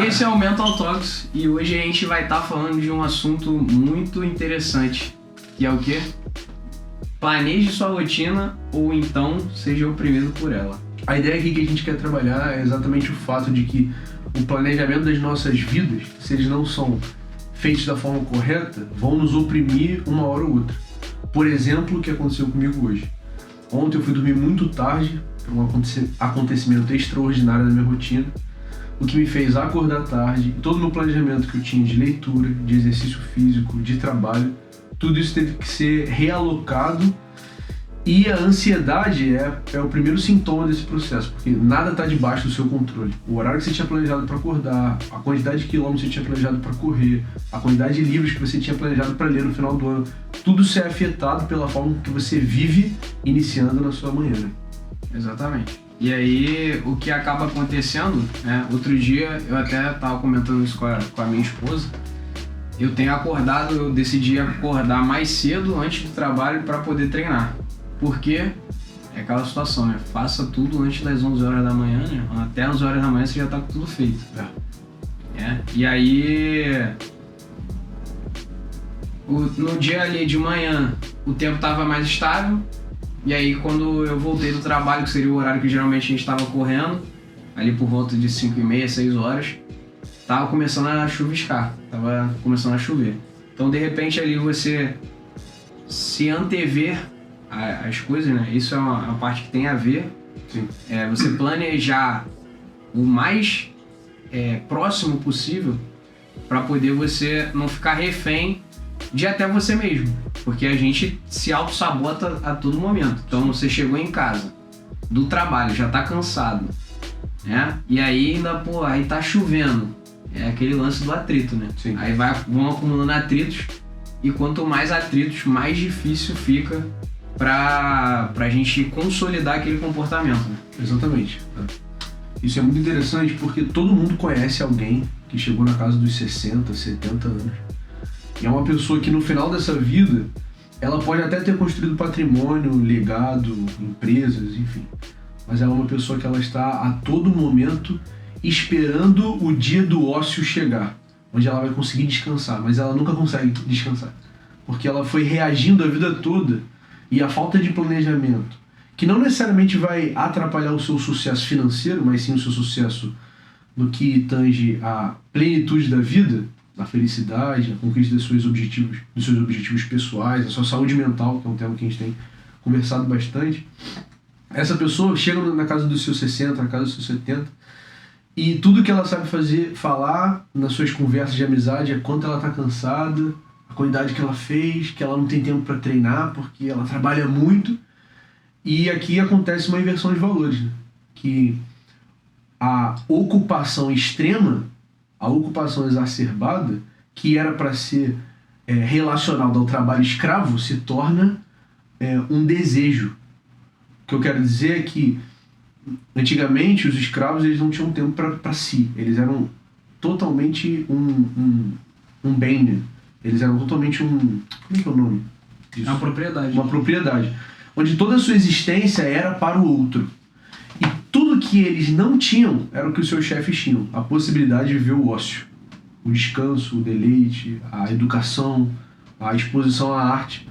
Esse é o Mental Talks e hoje a gente vai estar falando de um assunto muito interessante, que é o quê? Planeje sua rotina ou então seja oprimido por ela. A ideia aqui que a gente quer trabalhar é exatamente o fato de que o planejamento das nossas vidas, se eles não são feitos da forma correta, vão nos oprimir uma hora ou outra. Por exemplo, o que aconteceu comigo hoje. Ontem eu fui dormir muito tarde, por um acontecimento extraordinário na minha rotina, o que me fez acordar tarde, e todo o meu planejamento que eu tinha de leitura, de exercício físico, de trabalho, tudo isso teve que ser realocado. E a ansiedade é o primeiro sintoma desse processo, porque nada está debaixo do seu controle. O horário que você tinha planejado para acordar, a quantidade de quilômetros que você tinha planejado para correr, a quantidade de livros que você tinha planejado para ler no final do ano, tudo isso é afetado pela forma que você vive iniciando na sua manhã. Né? Exatamente. E aí, o que acaba acontecendo, né? Outro dia, eu até estava comentando isso com a minha esposa, eu decidi acordar mais cedo antes do trabalho para poder treinar. Porque é aquela situação, né? Faça tudo antes das 11 horas da manhã, né? Até as 11 horas da manhã você já tá com tudo feito. E aí, no dia ali de manhã, o tempo tava mais estável. E aí, quando eu voltei do trabalho, que seria o horário que geralmente a gente tava correndo, ali por volta de 5h30, 6 horas, tava começando a chuviscar, tava começando a chover. Então, de repente, ali você se antever as coisas, né? Isso é uma parte que tem a ver. Sim. Você planejar o mais próximo possível para poder você não ficar refém de até você mesmo. Porque a gente se auto-sabota a todo momento. Então você chegou em casa, do trabalho, já tá cansado, né? E aí ainda, aí tá chovendo. É aquele lance do atrito, né? Sim. Aí vão acumulando atritos e quanto mais atritos, mais difícil fica pra gente consolidar aquele comportamento. Né? Exatamente. Isso é muito interessante porque todo mundo conhece alguém que chegou na casa dos 60, 70 anos. E é uma pessoa que no final dessa vida, ela pode até ter construído patrimônio, legado, empresas, enfim. Mas ela é uma pessoa que ela está a todo momento esperando o dia do ócio chegar, onde ela vai conseguir descansar, mas ela nunca consegue descansar. Porque ela foi reagindo a vida toda. E a falta de planejamento, que não necessariamente vai atrapalhar o seu sucesso financeiro, mas sim o seu sucesso no que tange a plenitude da vida, a felicidade, a conquista dos seus objetivos pessoais, a sua saúde mental, que é um tema que a gente tem conversado bastante. Essa pessoa chega na casa dos seus 60, na casa dos seus 70, e tudo que ela sabe falar nas suas conversas de amizade é quanto ela está cansada, a quantidade que ela fez, que ela não tem tempo para treinar porque ela trabalha muito. E aqui acontece uma inversão de valores, né? Que a ocupação extrema, a ocupação exacerbada, que era para ser relacionada ao trabalho escravo, se torna um desejo. O que eu quero dizer é que antigamente os escravos eles não tinham tempo para si, eles eram totalmente um bem, né? Eles eram totalmente como é que é o nome disso? Uma propriedade. Uma propriedade. Onde toda a sua existência era para o outro. E tudo que eles não tinham era o que os seus chefes tinham. A possibilidade de viver o ócio. O descanso, o deleite, a educação, a exposição à arte.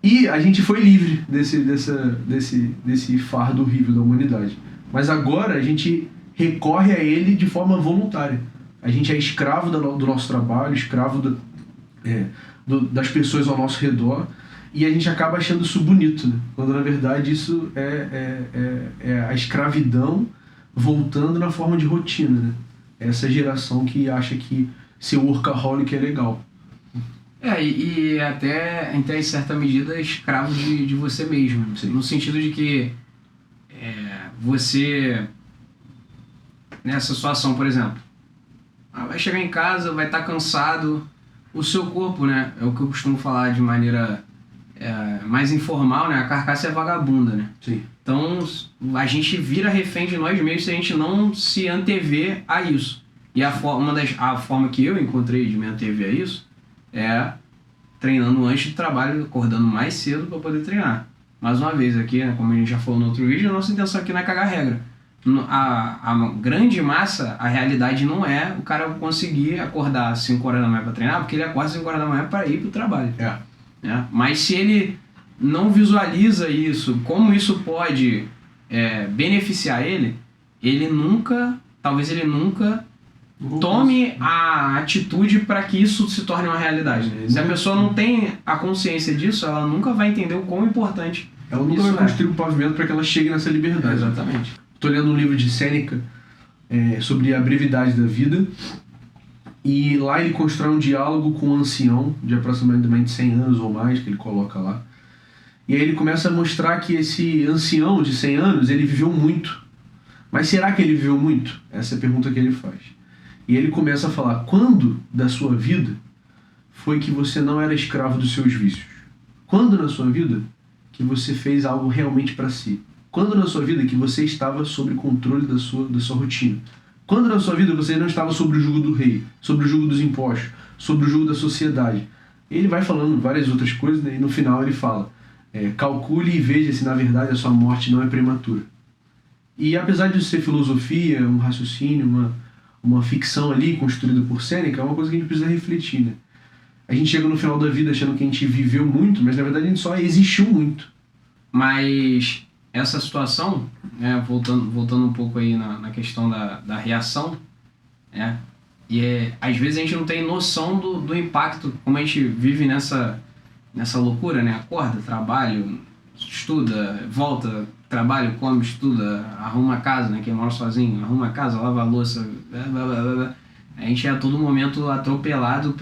E a gente foi livre desse fardo horrível da humanidade. Mas agora a gente recorre a ele de forma voluntária. A gente é escravo do nosso trabalho, escravo das pessoas ao nosso redor, e a gente acaba achando isso bonito, né? Quando na verdade isso é a escravidão voltando na forma de rotina, né? Essa geração que acha que ser workaholic é legal. E até em certa medida escravo de você mesmo. Sim. No sentido de que você, nessa situação, por exemplo, vai chegar em casa, vai estar cansado, o seu corpo, né, é o que eu costumo falar de maneira mais informal, né, a carcaça é vagabunda, né? Sim. Então a gente vira refém de nós mesmos se a gente não se antever a isso. E a forma que eu encontrei de me antever a isso é treinando antes do trabalho, acordando mais cedo para poder treinar. Mais uma vez aqui, né, como a gente já falou no outro vídeo, a nossa intenção aqui não é cagar regra. A grande massa, a realidade não é o cara conseguir acordar às 5 horas da manhã para treinar, porque ele acorda às 5 horas da manhã para ir para o trabalho. Né? Mas se ele não visualiza isso, como isso pode beneficiar ele, talvez ele nunca tome a atitude para que isso se torne uma realidade. Se a pessoa não tem a consciência disso, ela nunca vai entender o quão importante ela nunca vai construir um pavimento para que ela chegue nessa liberdade. Exatamente. Estou lendo um livro de Sêneca sobre a brevidade da vida, e lá ele constrói um diálogo com um ancião de aproximadamente 100 anos ou mais, que ele coloca lá. E aí ele começa a mostrar que esse ancião de 100 anos, ele viveu muito. Mas será que ele viveu muito? Essa é a pergunta que ele faz. E ele começa a falar: quando da sua vida foi que você não era escravo dos seus vícios? Quando na sua vida que você fez algo realmente para si? Quando na sua vida que você estava sob controle da sua rotina? Quando na sua vida você não estava sob o jugo do rei, sob o jugo dos impostos, sob o jugo da sociedade? Ele vai falando várias outras coisas, né? E no final ele fala: calcule e veja se na verdade a sua morte não é prematura. E apesar de ser filosofia, um raciocínio, uma ficção ali construída por Sêneca, é uma coisa que a gente precisa refletir, né? A gente chega no final da vida achando que a gente viveu muito, mas na verdade a gente só existiu muito. Mas essa situação, né, voltando um pouco aí na questão da reação, né, às vezes a gente não tem noção do impacto, como a gente vive nessa loucura, né? Acorda, trabalha, estuda, volta, trabalha, come, estuda, arruma a casa, né? Quem mora sozinho, arruma a casa, lava a louça, blá, blá, blá, blá. A gente é a todo momento atropelado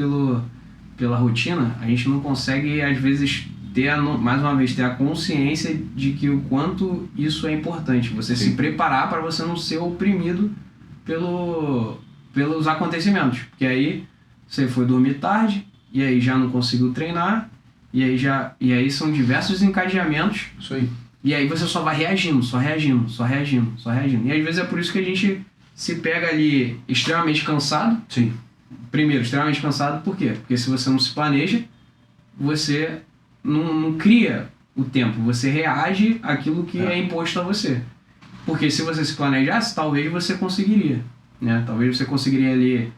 pela rotina. A gente não consegue, às vezes, ter a consciência de que o quanto isso é importante. Você se preparar para você não ser oprimido pelos acontecimentos. Porque aí você foi dormir tarde, e aí já não conseguiu treinar, e aí são diversos encadeamentos. Isso aí. E aí você só vai reagindo. E às vezes é por isso que a gente se pega ali extremamente cansado. Sim. Primeiro, extremamente cansado, por quê? Porque se você não se planeja, você não cria o tempo, você reage àquilo que é imposto a você. Porque se você se planejasse, talvez você conseguiria, né? Talvez você conseguiria ali,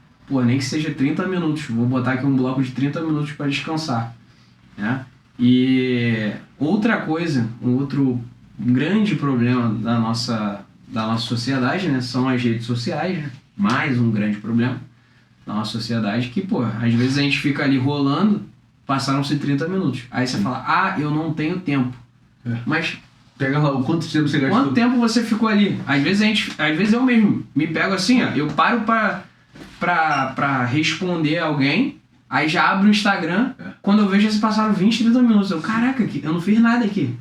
nem que seja 30 minutos, vou botar aqui um bloco de 30 minutos para descansar, né? E outra coisa, um outro grande problema da nossa sociedade, né, são as redes sociais, né? Mais um grande problema da nossa sociedade, que, às vezes a gente fica ali rolando, passaram-se 30 minutos. Aí você fala: eu não tenho tempo. Mas pega lá, o quanto tempo você gastou? Quanto tempo você ficou ali? Às vezes eu mesmo me pego assim, eu paro pra responder alguém, aí já abro o Instagram, quando eu vejo já se passaram 20, 30 minutos. Caraca, eu não fiz nada aqui.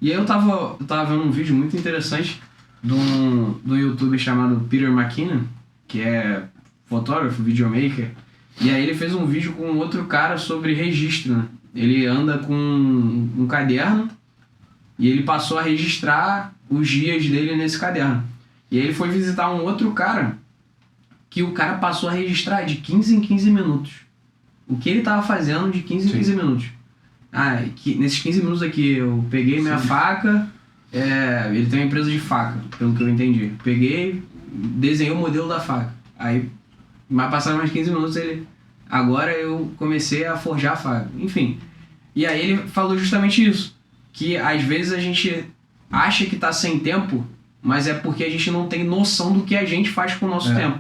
E aí eu tava vendo um vídeo muito interessante do youtuber chamado Peter McKinnon, que é fotógrafo, videomaker, e aí ele fez um vídeo com outro cara sobre registro, né? Ele anda com um caderno e ele passou a registrar os dias dele nesse caderno. E aí ele foi visitar um outro cara, que o cara passou a registrar de 15 em 15 minutos. O que ele tava fazendo de 15 em 15 minutos. Nesses 15 minutos aqui eu peguei minha faca, ele tem uma empresa de faca, pelo que eu entendi. Peguei, desenhei o modelo da faca. Aí, mas passaram mais 15 minutos, agora eu comecei a forjar a faca. Enfim. E aí ele falou justamente isso. Que às vezes a gente acha que tá sem tempo, mas é porque a gente não tem noção do que a gente faz com o nosso tempo.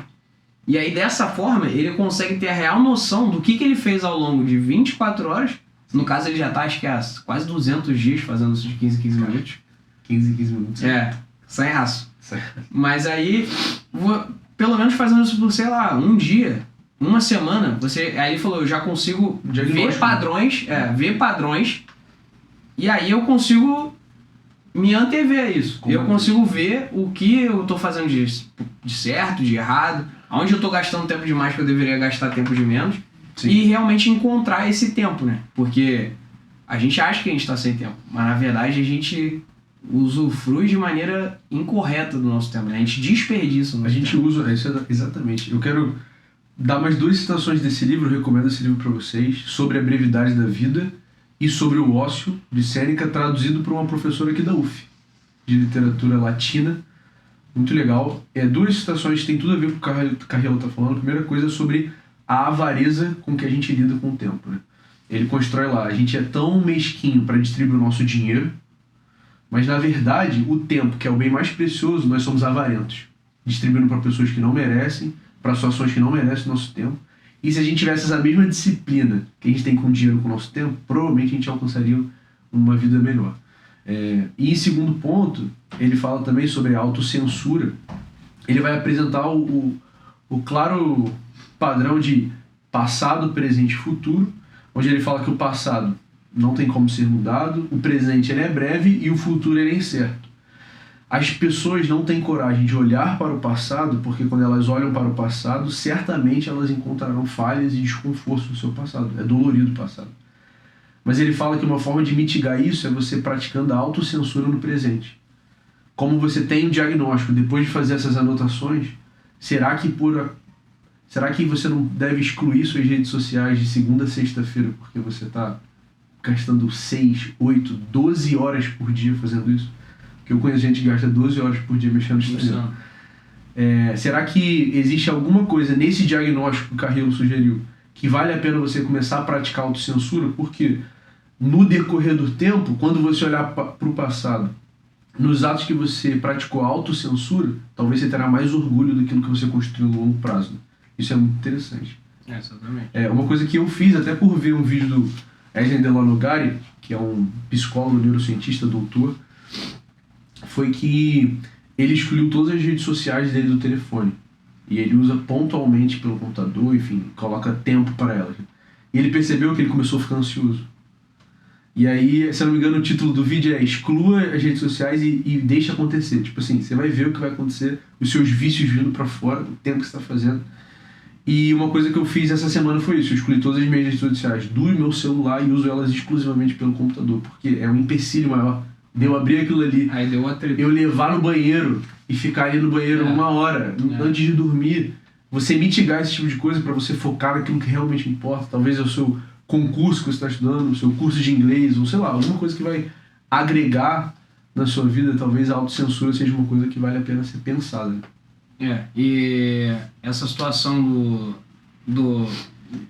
E aí dessa forma ele consegue ter a real noção do que ele fez ao longo de 24 horas. No caso ele já tá, acho que há quase 200 dias fazendo isso de 15 em 15 minutos. 15 em 15 minutos. Sem raço. Mas aí, pelo menos fazendo isso por, sei lá, um dia, uma semana, aí ele falou: eu já consigo ver padrões, e aí eu consigo me antever a isso. Eu consigo ver o que eu tô fazendo de certo, de errado, onde eu tô gastando tempo demais que eu deveria gastar tempo de menos. Sim. E realmente encontrar esse tempo, né? Porque a gente acha que a gente tá sem tempo, mas na verdade a gente usufrui de maneira incorreta do nosso tempo, né? A gente desperdiça o nosso tempo. Exatamente. Eu quero dar mais 2 citações desse livro, eu recomendo esse livro para vocês, sobre a brevidade da vida e sobre o ócio, de Sêneca, traduzido por uma professora aqui da UF, de literatura latina, muito legal. Duas citações que tem tudo a ver com o que o Carriel está falando. A primeira coisa é sobre a avareza com que a gente lida com o tempo, né? Ele constrói lá, a gente é tão mesquinho para distribuir o nosso dinheiro, mas na verdade o tempo, que é o bem mais precioso, nós somos avarentos, distribuindo para pessoas que não merecem, para situações que não merecem o nosso tempo. E se a gente tivesse essa mesma disciplina que a gente tem com o dinheiro, com o nosso tempo, provavelmente a gente alcançaria uma vida melhor. E em segundo ponto, ele fala também sobre a autocensura. Ele vai apresentar o claro padrão de passado, presente e futuro, onde ele fala que o passado não tem como ser mudado, o presente ele é breve e o futuro ele é incerto. As pessoas não têm coragem de olhar para o passado, porque quando elas olham para o passado, certamente elas encontrarão falhas e desconfortos no seu passado. É dolorido o passado. Mas ele fala que uma forma de mitigar isso é você praticando a autocensura no presente. Como você tem um diagnóstico, depois de fazer essas anotações, será que você não deve excluir suas redes sociais de segunda a sexta-feira porque você está gastando 6, 8, 12 horas por dia fazendo isso? Porque eu conheço gente que gasta 12 horas por dia mexendo no Instagram. Será que existe alguma coisa nesse diagnóstico que o Carrillo sugeriu que vale a pena você começar a praticar autocensura? Porque no decorrer do tempo, quando você olhar para o passado, nos atos que você praticou a autocensura, talvez você terá mais orgulho daquilo que você construiu no longo prazo. Isso é muito interessante. Exatamente. Uma coisa que eu fiz, até por ver um vídeo do Edson Delano Gari, que é um psicólogo, neurocientista, doutor, foi que ele excluiu todas as redes sociais dele do telefone. E ele usa pontualmente pelo computador, enfim, coloca tempo para elas. E ele percebeu que ele começou a ficar ansioso. E aí, se eu não me engano, o título do vídeo é exclua as redes sociais e deixa acontecer. Tipo assim, você vai ver o que vai acontecer, os seus vícios vindo para fora, o tempo que você está fazendo. E uma coisa que eu fiz essa semana foi isso, eu excluí todas as minhas redes sociais do meu celular e uso elas exclusivamente pelo computador, porque é um empecilho maior de eu abrir aquilo ali, aí deu atrito. Eu levar no banheiro e ficar ali no banheiro 1 hora, antes de dormir, você mitigar esse tipo de coisa para você focar naquilo que realmente importa. Talvez é o seu concurso que você está estudando, o seu curso de inglês, ou sei lá, alguma coisa que vai agregar na sua vida. Talvez a autocensura seja uma coisa que vale a pena ser pensada. E essa situação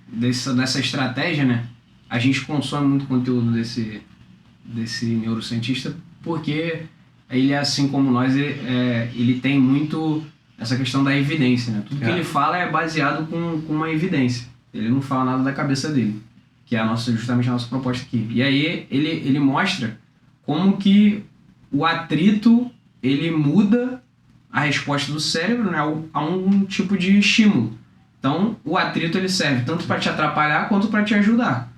dessa estratégia, né? A gente consome muito conteúdo desse neurocientista porque ele, assim como nós, ele tem muito essa questão da evidência, né? Tudo que ele fala é baseado com uma evidência. Ele não fala nada da cabeça dele, que é justamente a nossa proposta aqui. E aí ele mostra como que o atrito ele muda a resposta do cérebro, né, a um tipo de estímulo. Então, o atrito ele serve tanto para te atrapalhar quanto para te ajudar,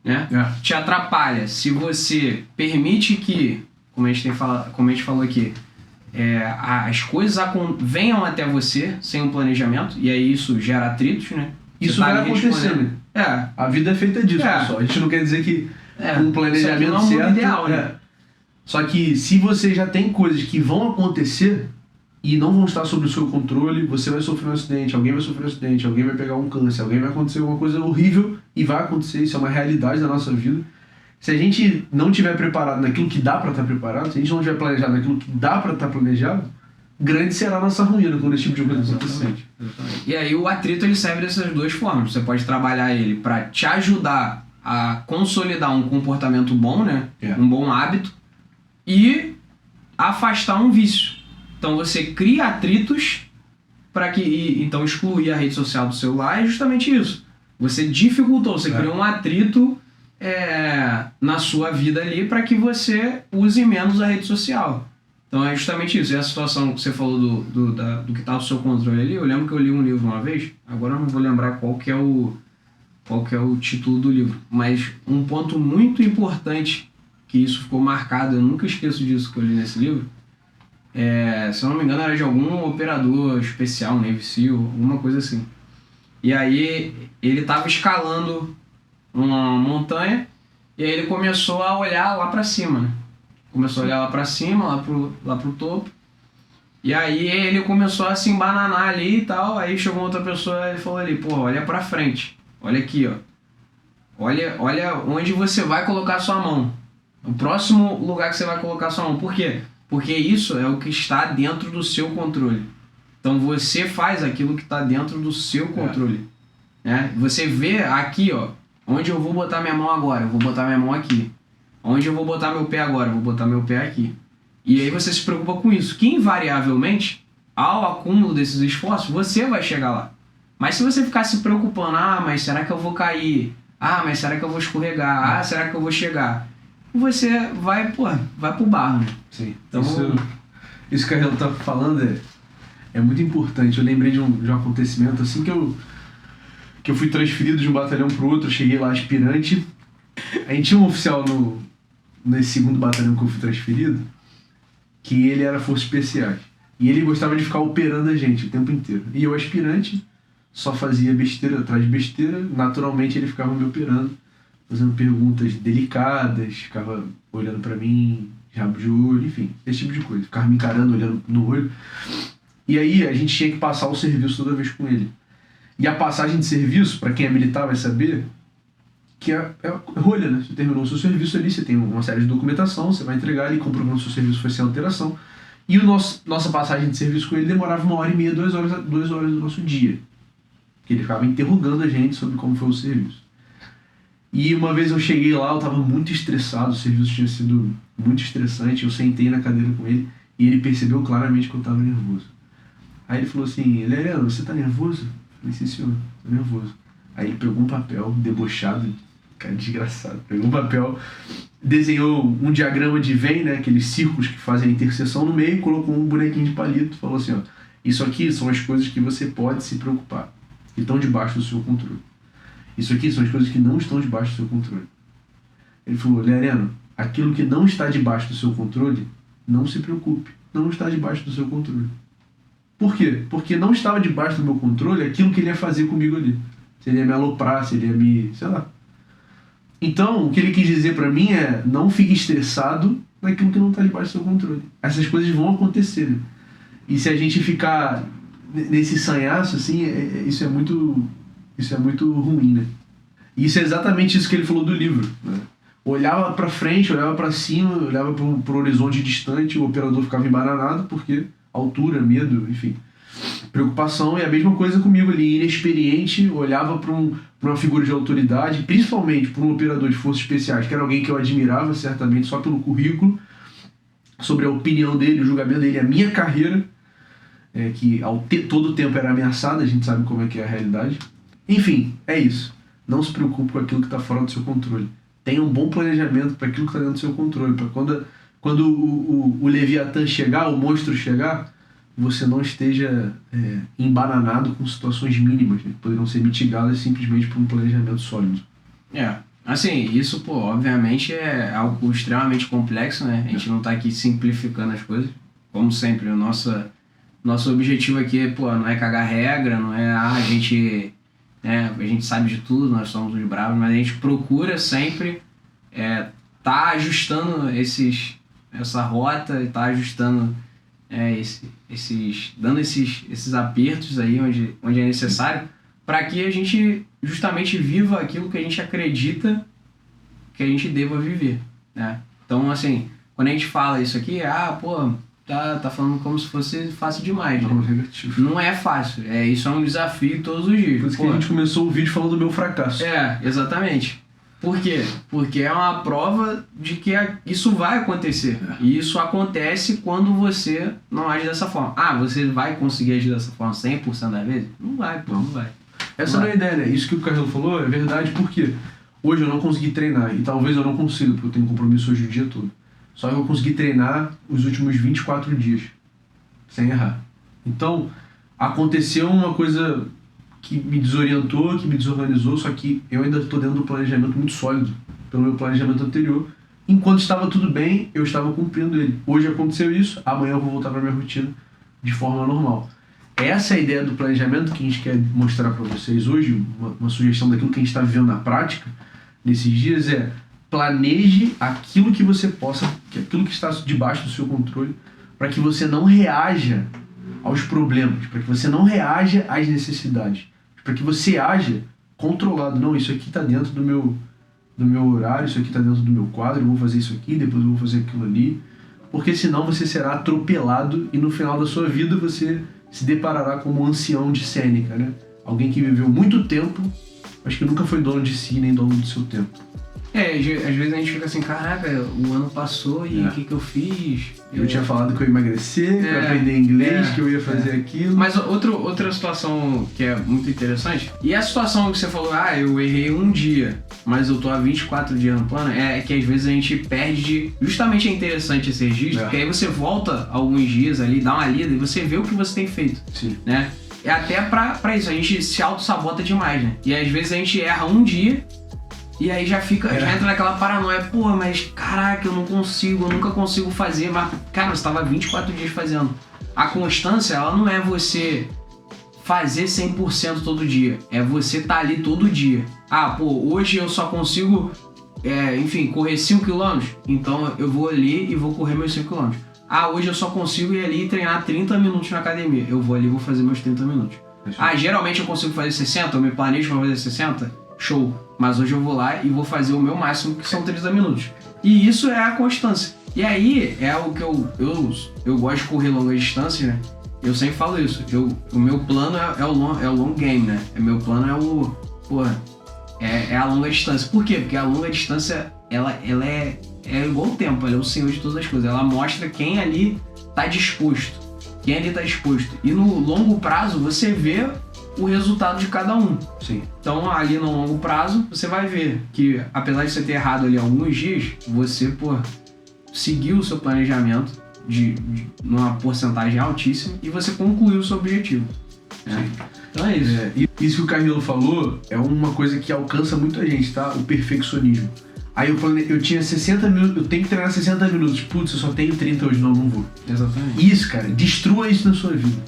né? Te atrapalha se você permite que, como a gente falou aqui, as coisas venham até você sem um planejamento, e aí isso gera atritos, né? Isso vai acontecer, né? A vida é feita disso, pessoal. A gente não quer dizer que um planejamento não certo... ideal, né? Só que se você já tem coisas que vão acontecer e não vão estar sob o seu controle, você vai sofrer um acidente, alguém vai sofrer um acidente, alguém vai pegar um câncer, alguém vai acontecer alguma coisa horrível, e vai acontecer, isso é uma realidade da nossa vida. Se a gente não estiver preparado naquilo que dá para estar preparado, se a gente não estiver planejado naquilo que dá para estar planejado, grande será a nossa ruína quando esse tipo de coisa acontecer. E aí o atrito ele serve dessas duas formas. Você pode trabalhar ele para te ajudar a consolidar um comportamento bom, né? Um bom hábito, e afastar um vício. Então você cria atritos para então excluir a rede social do celular é justamente isso. Você dificultou, você criou um atrito na sua vida ali para que você use menos a rede social. Então é justamente isso. E a situação que você falou do que está no seu controle ali, eu lembro que eu li um livro uma vez, agora eu não vou lembrar qual que é o título do livro, mas um ponto muito importante que isso ficou marcado, eu nunca esqueço disso que eu li nesse livro, se eu não me engano era de algum operador especial, Navy SEAL, alguma coisa assim. E aí ele estava escalando uma montanha e aí ele começou a olhar lá para cima, né? Começou a olhar lá pra cima, lá pro topo. E aí ele começou a se embananar ali e tal. Aí chegou outra pessoa e falou ali, pô, olha pra frente. Olha aqui, ó. Olha onde você vai colocar sua mão. O próximo lugar que você vai colocar sua mão. Por quê? Porque isso é o que está dentro do seu controle. Então você faz aquilo que está dentro do seu controle. Né? Você vê aqui, ó, onde eu vou botar minha mão agora, eu vou botar minha mão aqui. Onde eu vou botar meu pé agora, eu vou botar meu pé aqui. E aí você se preocupa com isso, que invariavelmente, ao acúmulo desses esforços, você vai chegar lá. Mas se você ficar se preocupando, mas será que eu vou cair? Mas será que eu vou escorregar? Será que eu vou chegar? Você vai pro barro, né? Sim. Então, isso que a Carrelo tá falando é muito importante. Eu lembrei de um acontecimento assim que eu fui transferido de um batalhão pro outro, eu cheguei lá aspirante. A gente tinha um oficial nesse segundo batalhão que eu fui transferido, que ele era Forças Especiais. E ele gostava de ficar operando a gente o tempo inteiro. E eu, aspirante, só fazia besteira atrás de besteira. Naturalmente ele ficava me operando, fazendo perguntas delicadas, ficava olhando pra mim, rabo de olho, enfim, esse tipo de coisa. Ficava me encarando, olhando no olho. E aí a gente tinha que passar o serviço toda vez com ele. E a passagem de serviço, pra quem é militar vai saber, que é rolha, né? Você terminou o seu serviço ali, você tem uma série de documentação, você vai entregar, ele comprovando que o seu serviço foi sem alteração. E nossa passagem de serviço com ele demorava 1h30, 2 horas do nosso dia. Que ele ficava interrogando a gente sobre como foi o serviço. E uma vez eu cheguei lá, eu estava muito estressado, o serviço tinha sido muito estressante, eu sentei na cadeira com ele e ele percebeu claramente que eu estava nervoso. Aí ele falou assim, Leriano, você tá nervoso? Eu falei, sim senhor, tô nervoso. Aí ele pegou um papel, debochado, cara desgraçado, pegou um papel, desenhou um diagrama de Venn, né, aqueles círculos que fazem a interseção no meio, colocou um bonequinho de palito, falou assim, ó, isso aqui são as coisas que você pode se preocupar, que estão debaixo do seu controle. Isso aqui são as coisas que não estão debaixo do seu controle. Ele falou, Leriano, aquilo que não está debaixo do seu controle, não se preocupe, não está debaixo do seu controle. Por quê? Porque não estava debaixo do meu controle aquilo que ele ia fazer comigo ali. Se ele ia me aloprar, se ele ia me... sei lá. Então, o que ele quis dizer pra mim é, não fique estressado naquilo que não está debaixo do seu controle. Essas coisas vão acontecer, né? E se a gente ficar nesse sanhaço, assim, isso é muito ruim, né? E isso é exatamente isso que ele falou do livro, né? Olhava pra frente, olhava pra cima, olhava pro horizonte distante, o operador ficava embananado porque altura, medo, enfim, preocupação. E a mesma coisa comigo ali, inexperiente, olhava para uma figura de autoridade, principalmente para um operador de forças especiais, que era alguém que eu admirava certamente só pelo currículo, sobre a opinião dele, o julgamento dele, a minha carreira, que todo o tempo era ameaçada, a gente sabe como é que é a realidade. Enfim, é isso. Não se preocupe com aquilo que está fora do seu controle. Tenha um bom planejamento para aquilo que está dentro do seu controle, para quando o Leviatã chegar, o monstro chegar, você não esteja embananado com situações mínimas, né, que poderiam ser mitigadas simplesmente por um planejamento sólido. Assim, isso, obviamente é algo extremamente complexo, né? A gente não está aqui simplificando as coisas. Como sempre, o nosso objetivo aqui, não é cagar regra, não é a gente sabe de tudo, nós somos os bravos, mas a gente procura sempre tá ajustando essa rota e tá ajustando dando esses apertos aí onde é necessário, para que a gente justamente viva aquilo que a gente acredita que a gente deva viver, né? Então, assim, quando a gente fala isso aqui, tá falando como se fosse fácil demais, né? Não é fácil, isso é um desafio todos os dias. Por isso que a gente começou o vídeo falando do meu fracasso. Exatamente. Por quê? Porque é uma prova de que isso vai acontecer. E isso acontece quando você não age dessa forma. Você vai conseguir agir dessa forma 100% das vezes? Não vai, não vai. Essa não é a ideia, né? Isso que o Carrelo falou é verdade, porque hoje eu não consegui treinar, e talvez eu não consiga, porque eu tenho compromisso hoje o dia todo. Só que eu consegui treinar os últimos 24 dias, sem errar. Então, aconteceu uma coisa que me desorientou, que me desorganizou, só que eu ainda estou dentro do planejamento muito sólido, pelo meu planejamento anterior. Enquanto estava tudo bem, eu estava cumprindo ele. Hoje aconteceu isso, amanhã eu vou voltar para minha rotina de forma normal. Essa é a ideia do planejamento que a gente quer mostrar para vocês hoje, uma sugestão daquilo que a gente está vivendo na prática nesses dias planeje aquilo que você possa, aquilo que está debaixo do seu controle, para que você não reaja aos problemas, para que você não reaja às necessidades, para que você haja controlado. Não, isso aqui está dentro do meu horário, isso aqui está dentro do meu quadro, eu vou fazer isso aqui, depois eu vou fazer aquilo ali. porque senão você será atropelado e no final da sua vida você se deparará como um ancião de Sêneca, né? Alguém que viveu muito tempo, mas que nunca foi dono de si nem dono do seu tempo. Às vezes a gente fica assim, caraca, o ano passou e o que eu fiz? Eu tinha falado que eu ia emagrecer, que eu ia aprender inglês, que eu ia fazer aquilo. Mas outra situação que é muito interessante, e a situação que você falou, eu errei um dia, mas eu tô há 24 dias no plano, é que às vezes a gente perde, justamente é interessante esse registro, porque aí você volta alguns dias ali, dá uma lida e você vê o que você tem feito. Sim. Né? É até pra isso, a gente se auto-sabota demais, né? E às vezes a gente erra um dia, e aí já entra naquela paranoia, pô, mas caraca, eu nunca consigo fazer, mas cara, você tava 24 dias fazendo. A constância, ela não é você fazer 100% todo dia, é você tá ali todo dia. Hoje eu só consigo, correr 5 km, então eu vou ali e vou correr meus 5 km. Hoje eu só consigo ir ali e treinar 30 minutos na academia, eu vou ali e vou fazer meus 30 minutos. Geralmente eu consigo fazer 60, eu me planejo pra fazer 60, show. Mas hoje eu vou lá e vou fazer o meu máximo, que são 30 minutos. E isso é a constância. E aí é o que eu gosto de correr longa distância, né? Eu sempre falo isso. O meu plano é o long game, né? Meu plano é a longa distância. Por quê? Porque a longa distância, ela é igual o tempo, ela é o senhor de todas as coisas. Ela mostra quem ali tá disposto. E no longo prazo, você vê o resultado de cada um. Sim. Então, ali no longo prazo, você vai ver que, apesar de você ter errado ali alguns dias, você, seguiu o seu planejamento numa porcentagem altíssima e você concluiu o seu objetivo. Então é isso. Isso que o Carmelo falou é uma coisa que alcança muita gente, tá? O perfeccionismo. Aí eu tinha 60 minutos, eu tenho que treinar 60 minutos. Putz, eu só tenho 30 hoje, não vou. Exatamente. Isso, cara, destrua isso na sua vida.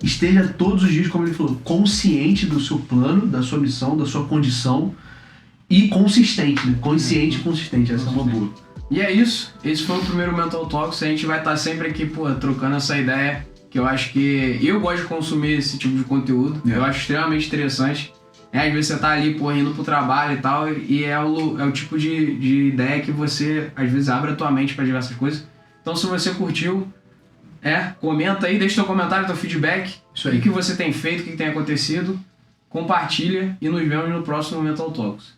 Esteja todos os dias, como ele falou, consciente do seu plano, da sua missão, da sua condição e consistente, né? Consciente e consistente, essa é uma boa. E é isso, esse foi o primeiro Mental Talks, a gente vai estar sempre aqui, trocando essa ideia, que eu acho que eu gosto de consumir esse tipo de conteúdo, eu acho extremamente interessante. Às vezes você tá ali, indo pro trabalho e tal, e é o tipo de ideia que você, às vezes, abre a tua mente para diversas coisas. Então, se você curtiu, comenta aí, deixa teu comentário, teu feedback, isso aí. O que você tem feito, o que tem acontecido, compartilha e nos vemos no próximo Mental Talks.